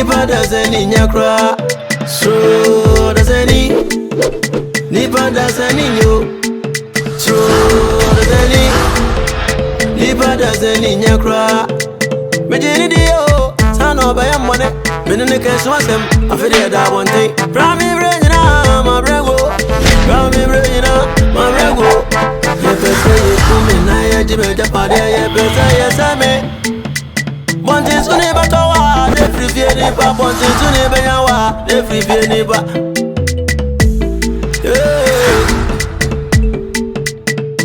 Nipa doesn't in your cry. So doesn't he? Nipa doesn't in you. So doesn't he? Nipa doesn't in your cry. Majini dio, son of a money. Minute cash was him. I feel that one thing. Prami Brena, my brego. Prami Brena, my brego. If I say you come in, I Jimmy Japadi, yes, I may. One thing to never tower, the free Vienna, one thing to never yawa, the free Vienna.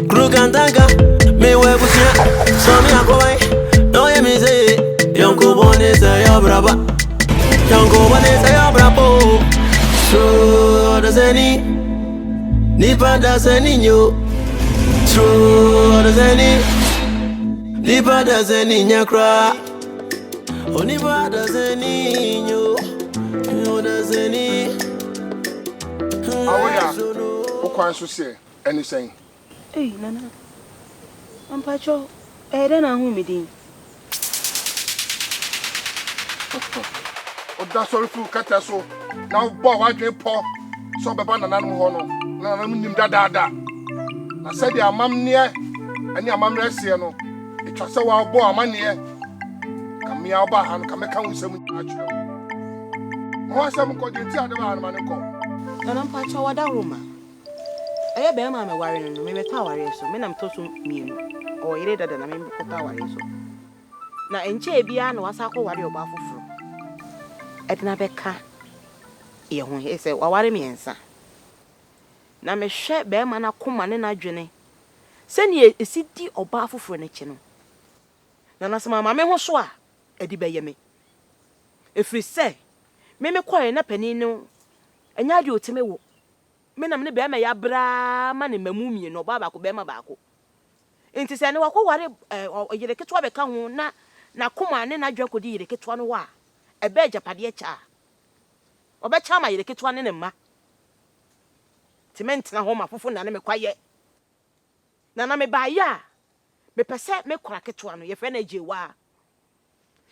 Crook and Tanka, may wear with you. So me, I go away. No, you may say, young Cobon is a brava. Young Cobon is a bravo. So does any Nipa does any you. So does any Nipa does any in your cry. Nipa does any you. You does any. Oh, yeah. Who can't you say anything? Hey, Nana. I'm Pacho. I don't know who me did. Oh, that's all food cut us so. Now, boy, I drink poor. So, the banana hono. No, I mean, da. I said, your mum near and your mum rest here. No, it was so our boy, man near. Come me out and come and come with some natural. Why some called you tell the man and call? And I'm Pacho, what that room? I have been my worrying and maybe tower so. Men, I'm told me or you read that I mean, tower so. Now, in Chabian was I call what you're about for. Edna Becca. He said, what me answer? Now, me share bear man a come and a journey. Send ye a city or baffle for a channel. Now, as my mamma was swa, Eddie Bayame. If we say, me quite a penny no, and ya do to me. Men am bear my abra man in my mummy no baba could bear my baco. Into say, no, what or you get to have a count na come and I joke with you, the kitchen wa. A bed Japadia cha. Or bet chama, the kitchen in a ma. Cement na home of and me quiet. Nana me buy ya. Me per se me crack it one, your friend wa.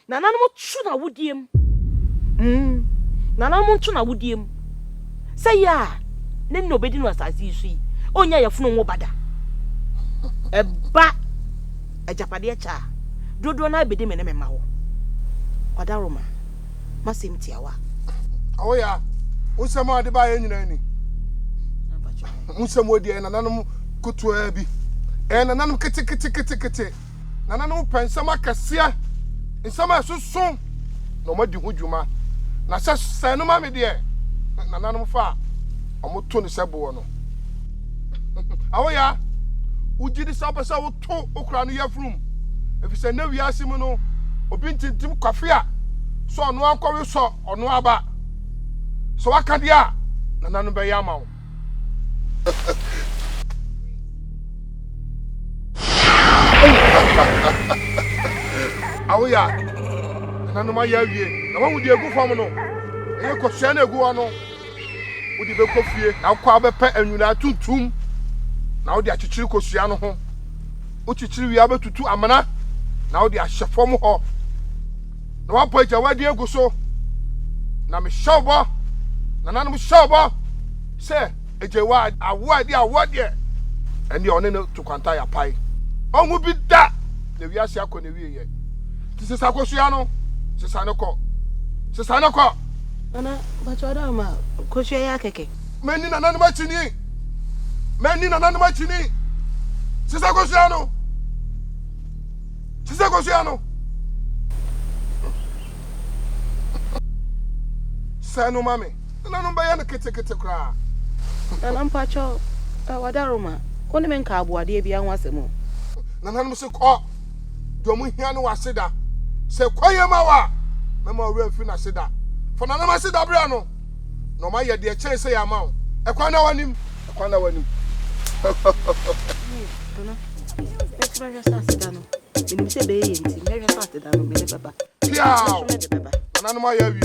Nana mo chuna would him. Nana mo chuna would him. Say ya. Then nobody was as you see. Onya your phone bada. A ba a Japadia cha. Do na be dim in a memo. Wadaroma. Masim tiawa. Oh, yeah. What's some of the buy any? Musam wodi na nanom kutu abi na nanom kete na nanom pensama kasia nsama soso no madi ho dwuma na sɛ no ma me de na nanom fa omoto ne sebo no awoya ugidi sapasa wo to okra no yafrum efisɛ na wiase mu no obi ntintim kwafia so ɔno ankɔwe so ɔno aba so wakade a na nanom bɛ yama wo Awoya nanu ma ya wie na wa wudi egu fam no e ko hye na egu no wudi be ko fie na kwa abepa anwuna tuntum na wudi achichiri ko sua no ho uchichiri wi abetutu amana na wudi ahyefom ho na wa po agya wadi egu so na me shawbo na nanu me shawbo se ejewa awade eni one no to kwanta ya pai onwu bi da na wiase akọ na wiye ti se sakosua no se saneko ana bachoda ma kosua ya keke meni na nanu machini se sakosua no sanu mame nanu ba ya na kete kra ana mpacho wadaroma oni men ka abuade bia ho asemo nananum se ko domu hia no waseda se kwayema wa mama owura fi na seda for nanam aseda bra no no ma ye de kyen se ya ma wo ekwan na wanim Tuna extra sada no minim se be yenti me hwe sada no me le baba ya nananum ya wi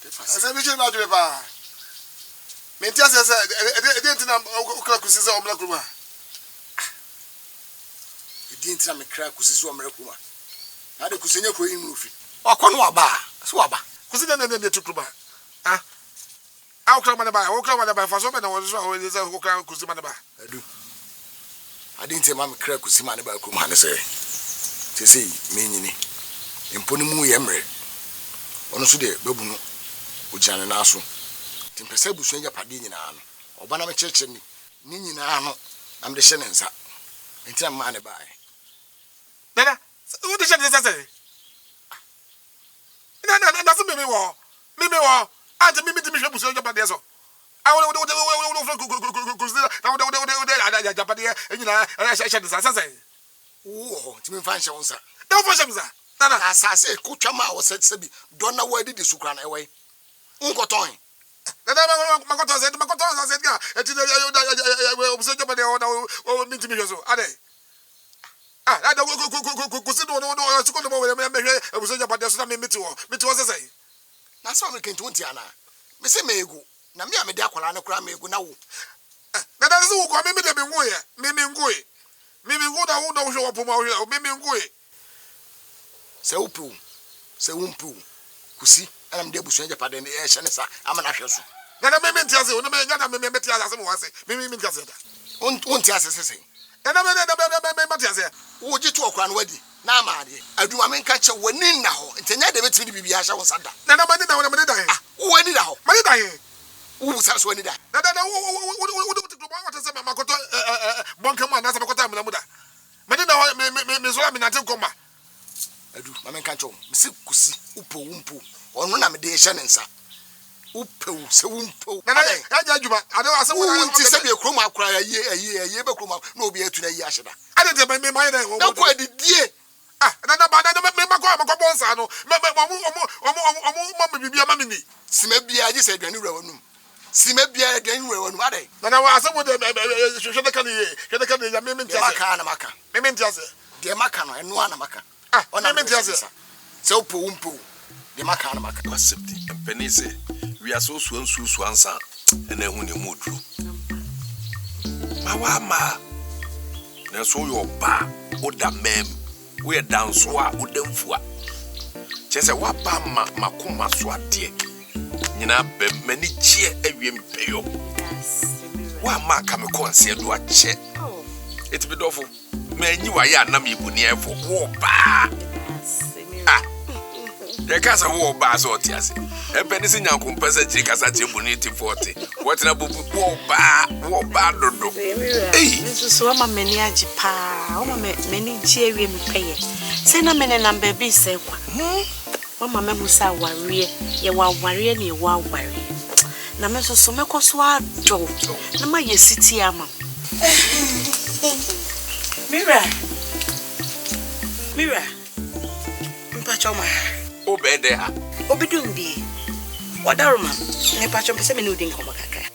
Asa bi je ma dure ba. Me ntia se e ntina okra kusisa omra kuma. E ntina me kra kusisa omra kuma. Na de kusenye ko yin rufi. Okono aba. So aba. Kusina ne tukruba. Ah. Okra ma na ba fa so be na wo so ho ze okra kusima na ba. Adu. Adi ntima me kra kusima na ba kuma ne se. Sesi me nyini. Imponi mu yemre. Ono so de babu no ojane na aso. Timpese busu nya pade nyina no. Oba na me cheche ni nyina no. Am de hye ne nsa. Ntina ma ne bae. Nana, who de hye ne nsa se? Na so me wo. Ante me hwe busu nya pade so. Awo Japade nyina hye ne nsa se. Wo, timi fa hye wonsa. Na fa hye nsa. Nana asase kutwama wo sebi dona wadi di sukra na ewe nkoton nana makoton se ga eti obuso joba de o minti mi so ade ada kusi do suko do mo me hwe obuso joba de so na me miti wo sese na so me kenti wonti ana me se megu na me amede akwala na kura megu na wo nana se wo ko me de me ngoye me ngo da wo do hwe wo poma wo me ngoye se umpu kusi ana mde busu nje pade ne hye ne sa amana hweso na me ntia se o na me nya na me metia ase mo wase me ntia se da on tia se se na me metia se wo ji to okra na wadi na amaade aduma me nka che wani na ho ntenya de betimi bibia hya wo sada na mani na wani da he wo wani da ho mani da he wo sa so wani da na wo to bo wata se makoto bonka ma na se makoto amna muda mani na me so la me na te koma adu mama nka cho mse kusi umpu onu na me de hye ne nsa upewu se umpu na ya adwuma ade ase wo na nti se be krom akura ye be krom na obi atu na yi ahyeda ade de me mai na wo ko adidie na ba na me makọ bonsa no me bibia ma me ni sima bia je se aduane wura wanum sima bia aduane wura wanum ade na wa ase wo de hwe de kan ya me ntia maka me ntia se de maka no eno ana maka ona me ntia se se umpu de maka na maka accept empenise we are so ansa ena hu ne modru ma na so yo ba oda mem we dance wa odamfua chese wa ba makoma so ade nyina be mani chie awiem peyo wa maka me konse do ache etibi dofo manyi wa ya na me buni efo wo ba de kasa wo ba so tiase epeni se nyanko mpesa jiri kasa je boniti 40 wotina bubu wo ba dodo nso so ma meni ajipa o ma meni ji ewie mpeye se na mene na baby se kwa mama mehu sa warie ye wa warie na ye wa warie na me so mekoso ado na ma ye siti ama Mira mpacho ma obede ha obidumbi wadaruma me pacho pese me no din komo kakra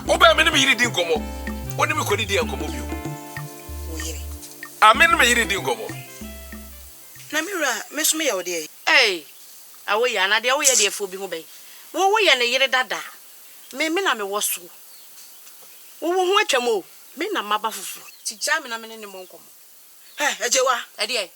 obe me ne me yiri din komo woni me kodi din komo bio wo yiri amen me yiri din komo na Mira me so me ya ode awo ya na de wo ye de fo bi ho be wo ye ne yiri dada me na me wo so wo ho atwam me na maba fufu ti jam na me ne mo nkomo ejewa ede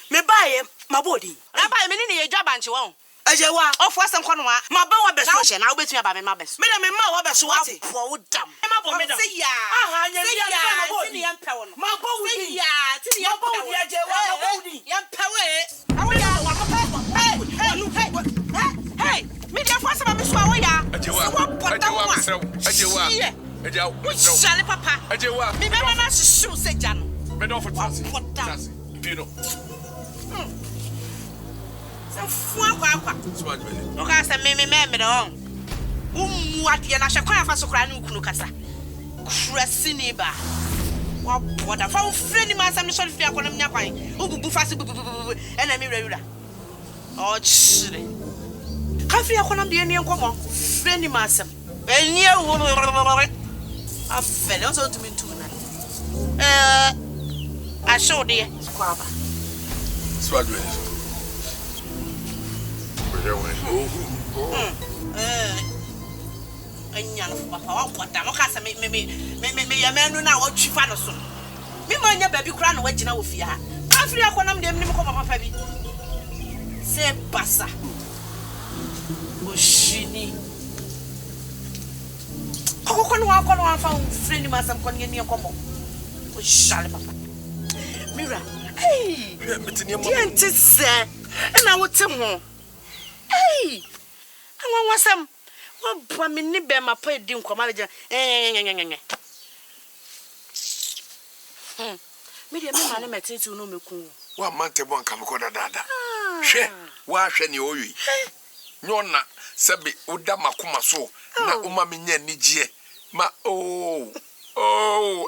me baye mabodi na baye me ne ye dwa banche won ejewa ofo asem kono wa maba wa beso hye na wo betumi aba me ma beso me na me ma wa beso ati wo dam me ma bo me dam se ya aha nya ya mabodi ni yempe wo no maba wudi ya ti ni yempe wo ejewa mabodi yempe we awo ya wa hey me dia fo asem me so awo ya ejewa shale papa ejewa me be na shishu se jano me do for tasi pino fua kwa oka se me on ade na hye kwa fa so kra ne kunu kasa krasi ni ba wa boda fa wo fre ni ma sam ne so fi akona mnya kwan ububu fa se bubu ena mi wura o chire ka fi akona de ne nkomo fre ni ma sam eni wo afele on so to me tuna I show de kwa ba nya no papa wa kwata mo ka se me ya manu na wo twifa no so me ma nya ba bi kura na wagina wo fie ha afiri akonam dem nim ko papa bi se pasa oshini kono wa fa friend ma sam kon yen komo o shale papa mira hey tienti se na wote ho hey anwa wasam wa bua me ni be ma pa di nkoma le me dia me ma le metete no meku wa mante bon kam ko dada hwe wa hwe ne oyi nyona sebe oda makoma so na uma me nya nigye ma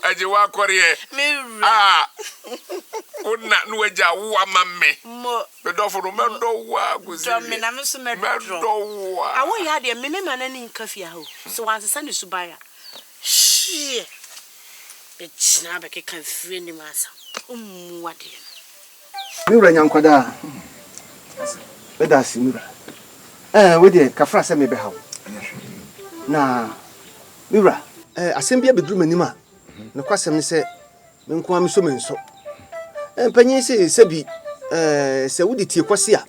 aje wa koriye una no aja wo amamme be do fo me do wa guzi me na me so me do wa awo ya de me ma na ni nkafia ho so wan sesa ne subaya shie be china be ke kan fie ni masa wade mi wura nyankwada be da simura we de kafra se me be hawo na mi wura asem bia bedru manima ne kwasem ne se me nko am so menso panyin se bi se wudi tie kwase a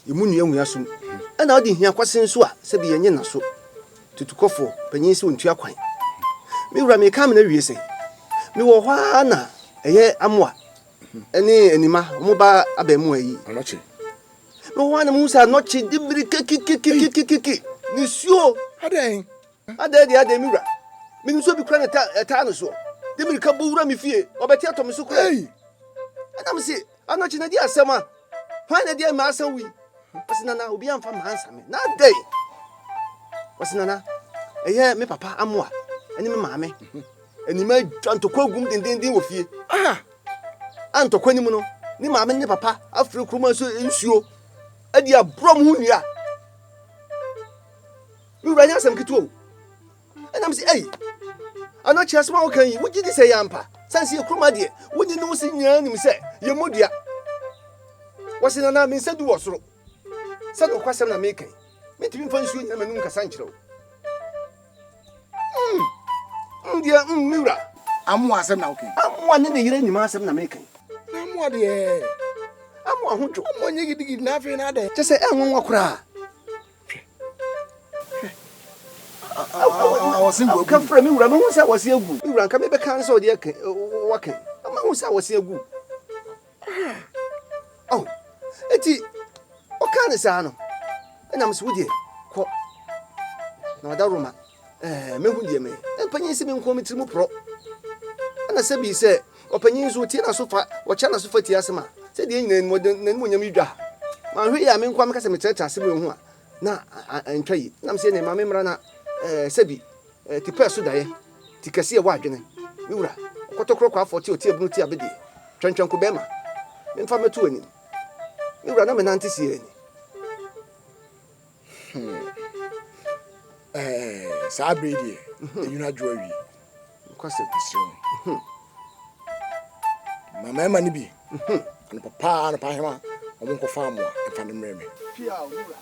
emu nua so na wodi hia kwase nso a se bi yenye na so tutukofo panyin se ontua kwan mi wura me kam na wie se mi wo hwa na eye amoa eni enima mo ba abemu ayi anoche mi wo na musa anoche dibiri kiki ni suo aden ade mi wura mi nso bi kra na ta no so dibiri ka bo wura mi fie obeti atom so kra Adam say, I'm not in a dear summer. Why a dear master we? Was Nana will be on from handsome. Not day. Was Nana? A year, me papa, I'm what? And me mammy. And you made John to call good in the with you. And to Quenimuno, ni mamma, ni papa, after Crumas in show. A dear bromunia. You ran some kito. And I'm saying, I'm not just smoking. What did you say, Ampa? Sansi kroma de woni no si nyaa nim se ye modua wose na na me se du wosoro se do kwasem na me kan me timi fa nsuo nyina manum kasa nkyerɛw ndia miura amu asem na okay amu ne ne yire nim asem na me kan na amu de amu ahotwo amu nye gidigidi na afi na de kyese enwonwa kura ka fra mi wura me hu sa wase agu mi wura nka me be kan so de kan wakan ama hu sa wase agu eti o kan sa no na me so wudie ko na da roma me hu die me panyin se me nko me trimu pro na se bi se o panyin so tie na so fa o cha na so fa tie asema se de nyina na mu nyam idwa ma hwe ya me nko me ka se me tete ase me hu a na antwayi na me se ne ma me mra na sebi ti peso daye ti kase e wa adwene mi wura okotokro kwa 40 oti ebunu ti abede twentwen ko bema me mfa metu ani mi wura na me nante sie ani sa bredi yuna jowi kwase question mama ema ni bi ana papa ana pa hema omo ko famu e fa ne mreme fia wura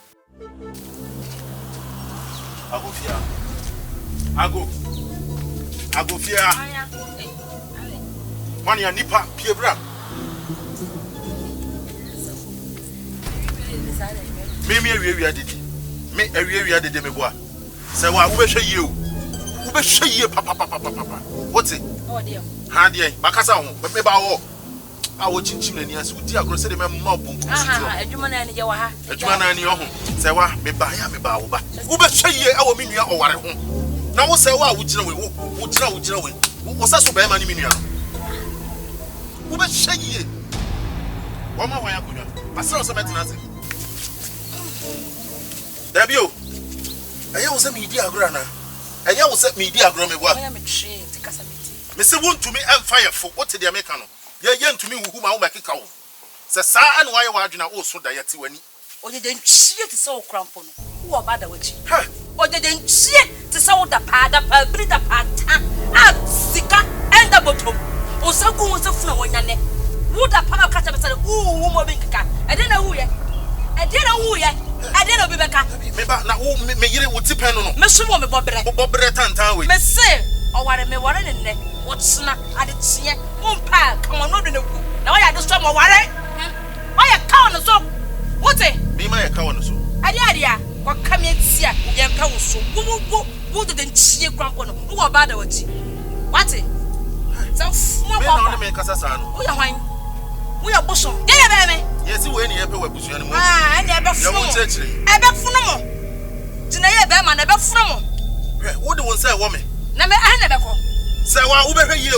Agofia. Mani ya nipa piebra. Me ewie adede. Me ewie adede me boa. Se wa wo be hwe ye o. Wo be hwe ye papa. What it? Oh dear. Ha dear, bakasa ho. Me ba wo. A wo chinchim na ni ase udi agro se de me ma bom. Adwuma na ni je wa ha. Adwuma na ni ho. Se wa me ba wo ba. Wo be hwe ye a wo me nua oware ho. Na wo se wa wo gina we wo gina we. Wo sa so ba ma ni me nua no. Wo be hwe ye. Wo ma wa ya konwa. Asra so metina se. Dabio. Aya wo se me di agro na. Aya wo se me di agro me wa. Oya me three ti kasa meti. Me se wontumi emfire fo. What the America no. Ye ntumi wuhu ma wo makeka wo. Se sa ane wa ye wa adwena wo so da yati wani. Oje den chie ti se wo krampo no. Wo ba da wachi. Ha. Oje den chie ti se wo da pa bri da pa ta. A sika enda bottom. O sa gu wo se funa wonya ne. Wo da pa ka cha be se wo mo bi nkeka. E de na wu ye. I didn't be back. Meba na wo me yire wo tipen no. Me sumo me bobre. Bobre tantan we. Me say o ware me ware ne ne. Wotsna ade tie. Mumpa kan no do ne ku. Na wa ya do so mo ware. O ya ka on so. Wote? Bi ma ya ka on so. Ade ya. Kwa kamia tia. Ye mpa wo so. Wo do den tie krampo no. Wo ba da wati. Wate? So mo ba. Me na me kasa sa no. Wo ya hwan? Wo ya boso. Ye ye be me. Yes, we need to pay Wabusian. And never flew. Ever funnel. Dinay Bama never from. What do you say, woman? Never, I never go. Say, what over you?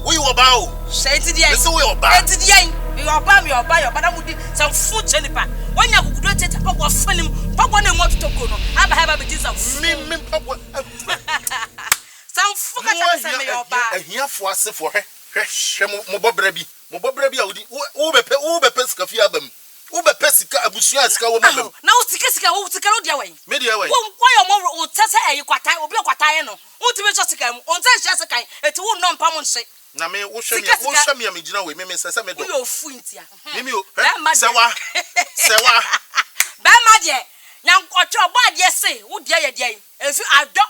We were bow. Say to the end, so we are bad to the end. You are by your buyer, but I would be some food jelly pan. When you could take up a film, Papa and want to go. I have a bit of me, Papa. Some fuck your bar. Here for us for her. Mobobrebi. Mobobrebi, Ube Pescafia them. Ube Pesica, Abusia, Scout. No, Ticasica, who took out your way. Media way. Why more Tessa, you quite will be Quatano. Who to be just a kind, on Jessica, and to non Pamon say. Name, who show me a Mijina with me, Mrs. Samuel. You're Funtia. Mimio, Sawa, Sawa. Bamadia. Now, what your bad, yes, say, would ye again. If you are dog,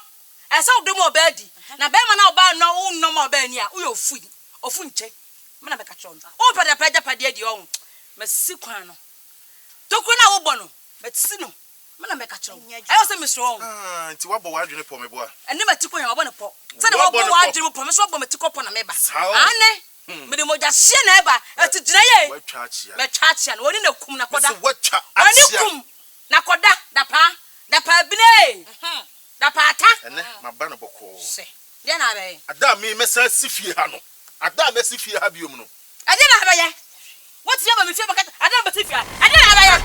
I saw the more beddy. Now, Bama now buy no more Benia, you're free. O funche mana be ka chonza o pada padia di on mesi kwan no tokuna wo bono betisi no mana be ka chon e o se misro on nti wo bo wa adwene po me bo a ene mati kwan wo bono po se ne wo bo wa adwene po me so bo mati kopo na me ba ane me de moja hye na eba ati gina ye we twa achia me twa achia no woni na kum na koda we twa achia woni kum na koda da pa bine da pa ata ene maba no boko se ye na be ada me mesa sifie ha no ada mesi fie ha biom no ade na abaye what you ba me fie bakata ada mesi fie ade na abaye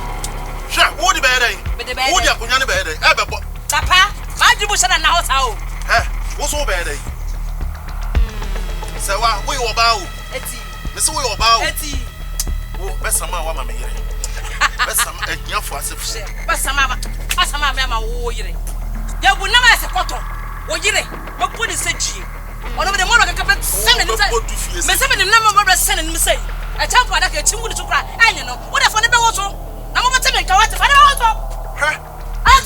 sha wo di be dey wo di akonya ne be dey e be bo papa ma dibu shana na hosa o wo so be dey se wa wo yo ba o eti me se wo yo ba o eti wo besama wa ma me yire besama ahiafo asefo basama me ma wo yire ya bu na ma se koto wo yire mo podi se ji ono me de mo ro ka pet sene ni se me se me na mo ro sene ni se e champo ada ka chimu ni tukra anye no wo da fo ne be wo so na mo bete me ka wate fa ne wo so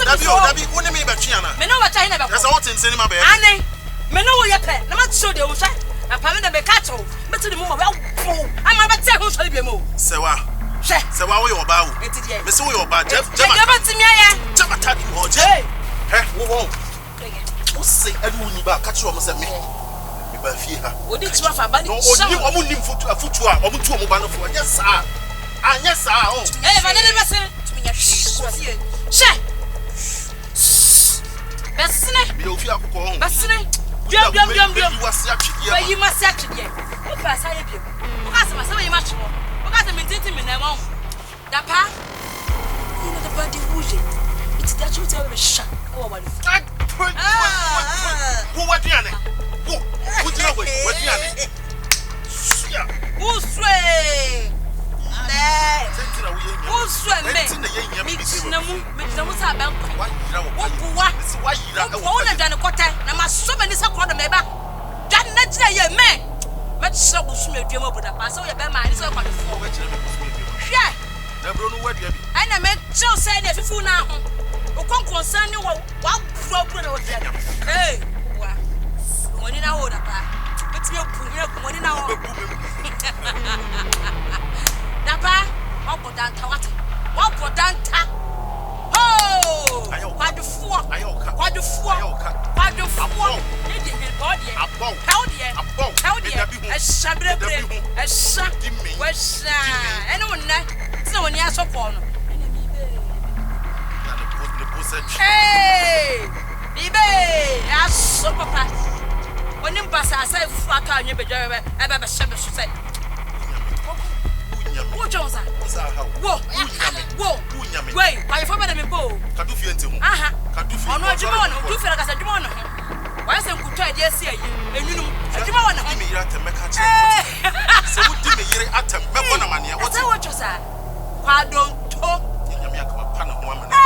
dabi wo ne me be twa na me no wa cha hina be ko na se wo tenseni ma be ane me no wo ye pe na ma tso de wo sha na pa me na be ka to me ti de mo ba wo ama ba te ho so bi mo se wa wo yo ba wo eti de me se wo yo ba je ba ti mi aya je attack you je wo wo se adu ni ba ka tro mo se me ba fie ha odi ti wa fa ba ni sha no omu nim futu a omu tu omu ba no fo anya sa o ba ne be se tu mi nya hwie she besne bi o fi akoko ho besne biom wasi atwede ba yi masi atwede o fa sa ye biom o ka se ma se yi ma chwo o ka se mentiti me na mo da pa you know the body wuje it's that you tell me sha o wa wo wa diane wo dina we wa diane sia wo swe sentina wo ye wo swe me me na mu sa ban kwa wo buwa wo na dwane kote na ma so me ni sa kro do me ba dan na gina ye me chira bo sume aduam oboda pa so ye be ma ni so kwa fo wo chira me bo sume hwe na bro no wadua bi ai na me chiro say na fifu na ho o konkonsan ni wa bro na wo dia wa money na ho da pa betime opunye ko money na ho da pa wa bodanta wate wa bodanta oh kwadufuo ne de me body how de shabre esha wesha ene wonna tina woni asopɔ no ene mi be na the post hey bibe aso papa woni mbasa asai fu aka anwe bedwa ebe be shebe so sai wo jonza wo wei kwa ifo bede me bo kadu fie ente ho kadu fie ono adwuma wono du fie kasa adwuma wono wa se nkuto ade asi ayi enwunum adwuma wono mi yira temeka che se wudi me yire atem mebo na mane wo se wo chosa kwa donto nyame akama pa na ho amana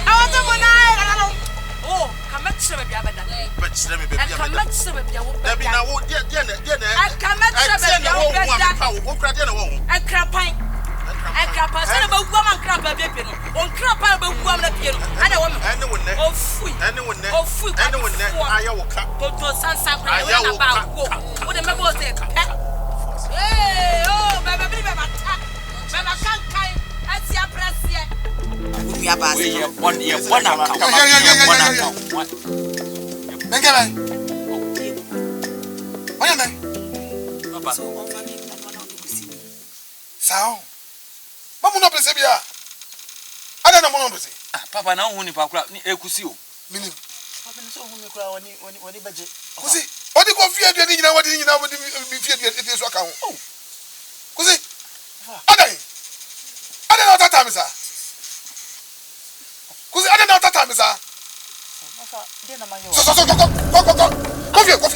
awoto mona oh kametse be bia beda be kire me be bia beda kametse be bia wo beda dabi na wo dia na kametse be bia wo beda wo kra dia na wo akrapan Crapa, son of a woman crap a baby. On crap a woman appear. I don't want anyone there. Oh, fui. Anyone there. Oh, fui. Anyone there. I will cut. Toto Sansa. I will about what the member said. Hey, oh, baby, Mama can't kind. I see a press here. We are one year, one account. What am I? Sao? Mama no pese bia. Ada na mo no pese. Papa na hu ni pa kura ni ekusi o. Minim. Papa no so hu mi kura woni baje. Kusi, odi ko fie aduane nyina wodi nyina wodi mi fie aduane ete so aka ho. Kusi. Ada na tata mi sa. Kusi ada na tata mi sa. Papa, de na ma yo. So go. Coffee. Go.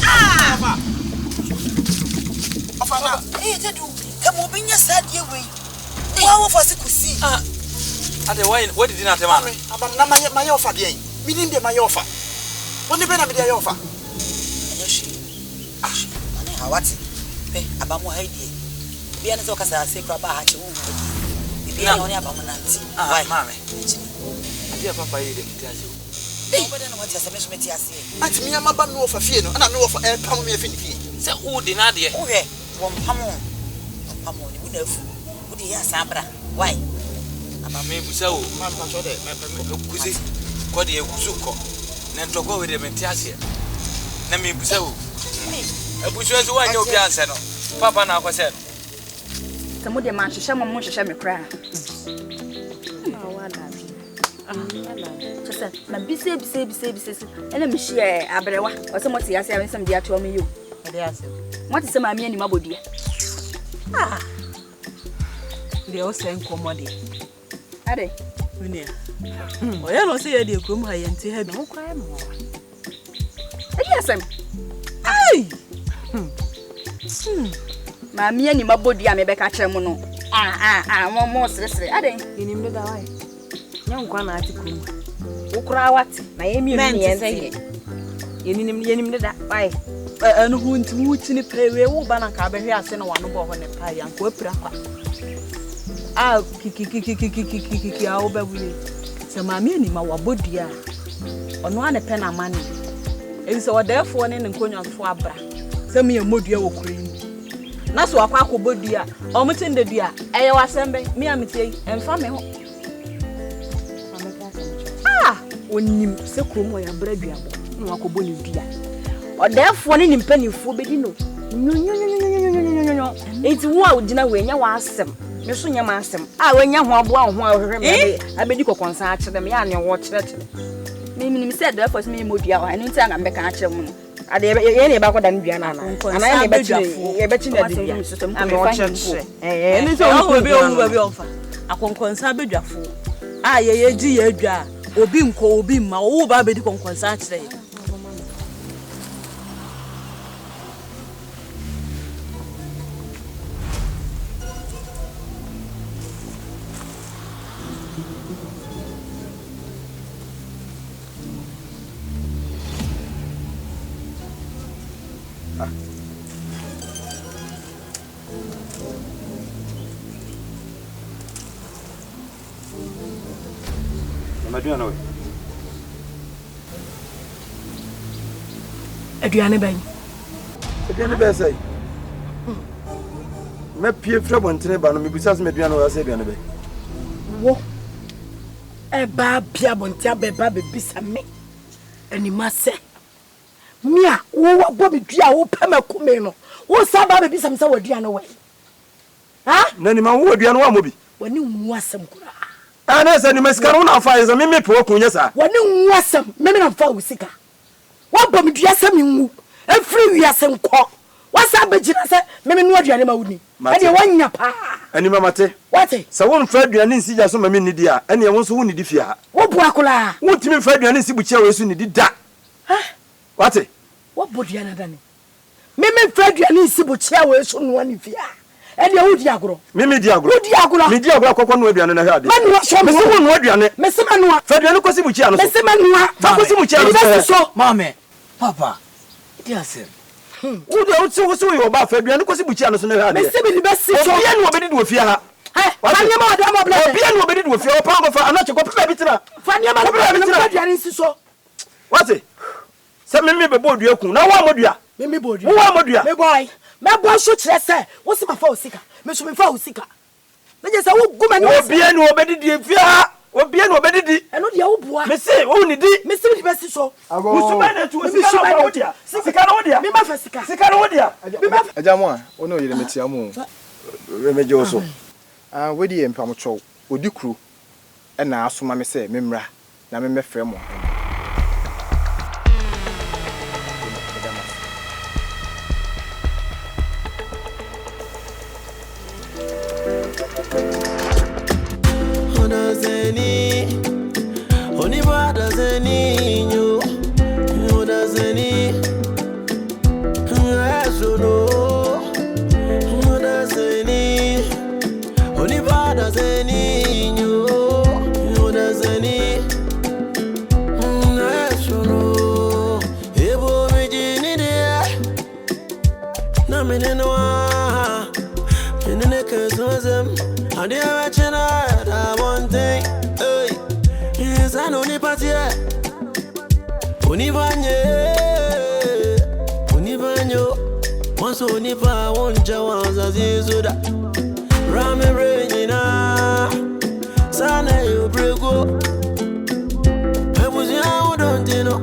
Ah! Afana, Jedu, come on, bring your sad year way. Wow, for Sikusi. At the way, what did you not tell me? I'm my offer, meaning the my offer. What the benefit of your offer? What's it? About more idea. Be an talk as I say, Papa Hatch. Be only about why, mammy? Dear Papa, you didn't tell you. But then what has a mission? I me, I'm about no for fear, and I know for a pound of infinity. So, who did not dear? Oh, yeah. One pamon, you would have. Would you hear Sabra? Why? I'm maybe so, Mamma, what do you Zuko? Then to go with them in Tiasia. Let me be so. I wish you one your answer. Papa now was said. Some of the man should show my much shame cry. My busy, and let me share Abrewa or someone see us having some dear to me. You. What is my meaning, my body? Ah, they all same commodity. Are they? Oh, I don't say they come high and say, no crime. Yes, hey, my meaning, my body, I may be catching mono. I'm more seriously. Are they? You need the way. Young one article. Ukrawat, my immune and say, you need that. Why? And who to pay we will ban a cabin here, send one over on a pie and go proper. Ah, kiki, I'll be with some mammy, my body. On one a pen of money. And so, therefore, in Conya for Abra. Send me a moody or cream. That's what I could be dear. Almost in the dear. I was sending me a mistake and family. Ah, when you say, come on, your bread, you are going to or therefore in penny for bedino. No. It's wow, dinner when you ask them. You soon your master. I when you want one, I bet you can consult them, and you watch that. Maybe said that was me, Modia, and in time I'm back at them. I dare any about than Biana, and I bet you that I'm watching. And it's all be offer. I can consult your fool. Ah, dear, or being called being my old baby to consult. Adriana Bay. Adriana Bay say. Me pie fra bontre ba no me busas me Adriana wa say Adriana Bay. Wo. E ba bia bonte abeba be bisa me. Anima se. Me a wo bo me dua wo pema kume no. Wo sa ba be bisa me say wo Adriana wa. Ha? Na ni ma wo Adriana wa mo bi. Wani wu asem kura. Ana se ni mesika na fa is me po kunya sa. Wani wu asem me na fa wo sika. What bomb do you say me? A free we are some cock. What's up, Bejina? Maybe no Adriana Mauni. And you want your pa. And your mate. What? So one Fred, you didn't see just so many dear, and you want to win the fear. What Buacola? What do you mean, Fred? You didn't see which you soon did that. What? What Bodiana done? Maybe Fred, you didn't see which you were soon one fear. And you Diagro. Mimi Diagro. Diagro, Coconut, and I had. Man, what's your Messiman? Messiman, Fred, you look at Messiman, Messiman, so, Mammy. Papa, yes, Wo do wo ba fa aduane ko si buchi ano so na ha de. Me se bi ni be si so. Obi anu obedi do ofia ha. Fani ma da mo bla. Obi anu obedi do ofia o pa go fa ano che ko pa bi tira. Fani ma da mo aduane si so. What? Se me be bo dua ku na wa modua. Me bo dua. Wo wa modua. Me boy. Me boy so kire se. Wo si ma fa osika. Me so me fa osika. Na je se wo gu ma ni. Obi anu obedi di ofia ha. Obi anu obedi di. Eno dia wo bua. Me se wo ni di. Me se bi be si so. Usuma na tu sika na wo dia. Sika na wo dia. Me ma fa sika. Sika na wo dia. Me ma Ajamu a ono yire metia mu. Remeje oso. Wedi empamocho odi kru e na asoma me se memra na me mefrɛ mo. And you're watching that one thing. Hey, yes, I know the party. Univanyo, once Univa won't jawaz as you that. Rame Regina, Sana, you brego. I was young, don't you know?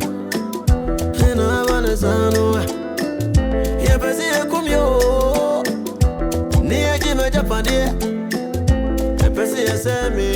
And I want to sound away. Yeah, but see, I come yo. Near Jim Japan. Say me